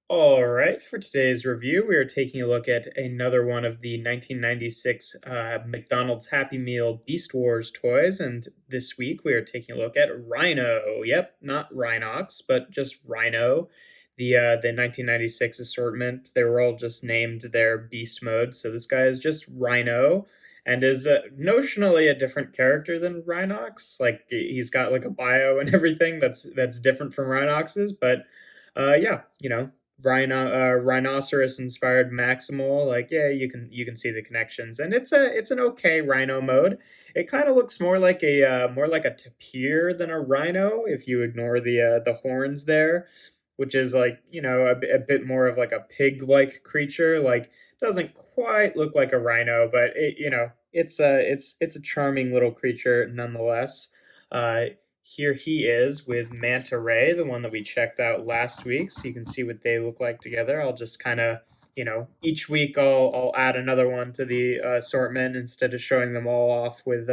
All right, for today's review, we are taking a look at another one of the 1996 McDonald's Happy Meal Beast Wars toys, and this week we are taking a look at Rhino. Yep, not Rhinox, but just Rhino. The 1996 assortment, they were all just named their beast mode, so this guy is just Rhino, and is notionally a different character than Rhinox. Like he's got like a bio and everything that's different from Rhinox's, but yeah, rhinoceros inspired maximal, like, yeah, you can see the connections, and it's an okay rhino mode. It kind of looks more like a tapir than a rhino if you ignore the horns there, which is like, a bit more of like a pig like creature. Like, doesn't quite look like a rhino, but it's a charming little creature nonetheless. Here he is with Manta Ray, the one that we checked out last week, so you can see what they look like together. I'll just kind of, each week I'll add another one to the assortment instead of showing them all off with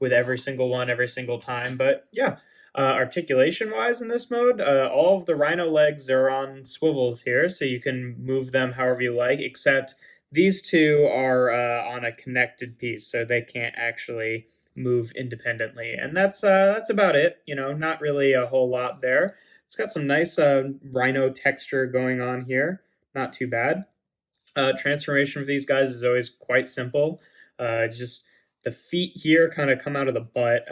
every single one every single time. But yeah, articulation wise in this mode, all of the rhino legs are on swivels here, so you can move them however you like, except these two are on a connected piece, so they can't actually move independently. And that's about it. Not really a whole lot there. It's got some nice rhino texture going on here. Not too bad. Transformation of these guys is always quite simple. Just the feet here kind of come out of the butt,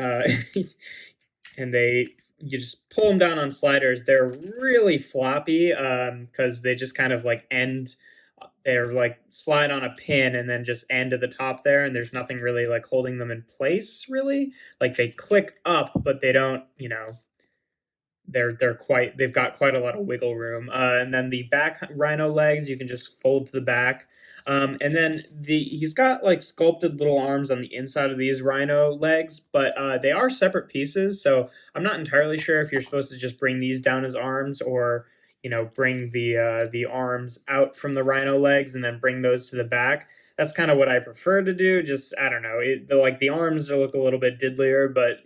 and you just pull them down on sliders. They're really floppy because they just kind of like end. They're like slide on a pin and then just end to the top there, and there's nothing really like holding them in place really. Like, they click up, but they don't. They've got quite a lot of wiggle room. And then the back rhino legs you can just fold to the back. And then he's got like sculpted little arms on the inside of these rhino legs, but they are separate pieces. So I'm not entirely sure if you're supposed to just bring these down as arms, or bring the arms out from the rhino legs and then bring those to the back. That's kind of what I prefer to do. Just, I don't know. The arms look a little bit diddlier, but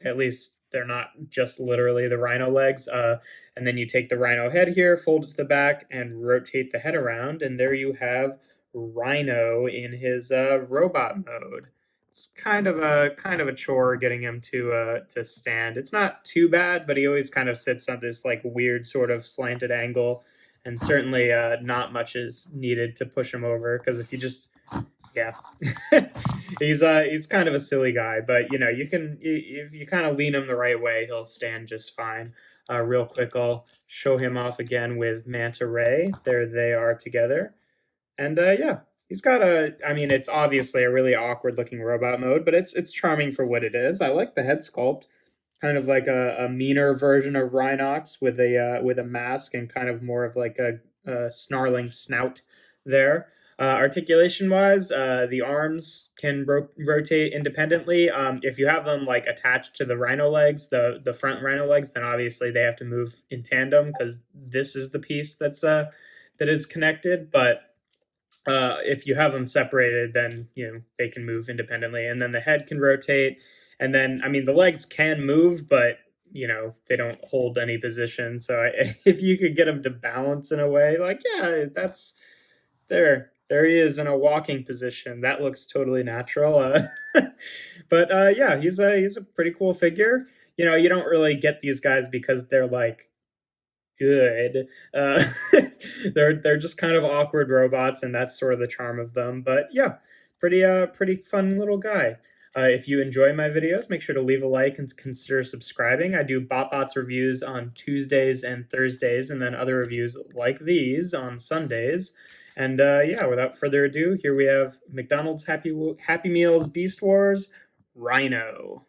at least they're not just literally the rhino legs. And then you take the rhino head here, fold it to the back, and rotate the head around, and there you have Rhino in his robot mode. It's kind of a chore getting him to stand. It's not too bad, but he always kind of sits on this like weird sort of slanted angle, and certainly not much is needed to push him over, because if you just yeah, he's kind of a silly guy, but you can, if you kind of lean him the right way, he'll stand just fine. Real quick, I'll show him off again with Manta Ray. There they are together, and yeah, he's got I mean, it's obviously a really awkward looking robot mode, but it's charming for what it is. I like the head sculpt, kind of like a meaner version of Rhinox with a mask and kind of more of like a snarling snout there. Articulation wise, the arms can rotate independently. If you have them like attached to the rhino legs, the front rhino legs, then obviously they have to move in tandem, because this is the piece that is connected. But if you have them separated, then they can move independently, and then the head can rotate, and then, I mean, the legs can move, but they don't hold any position. So if you could get them to balance in a way, like, yeah, that's there he is in a walking position. That looks totally natural. But yeah, he's a pretty cool figure. You don't really get these guys because they're like good. They're just kind of awkward robots, and that's sort of the charm of them. But yeah, pretty fun little guy. If you enjoy my videos, make sure to leave a like and consider subscribing. I do BotBots reviews on Tuesdays and Thursdays, and then other reviews like these on Sundays. And yeah, without further ado, here we have McDonald's Happy Meals Beast Wars Rhino.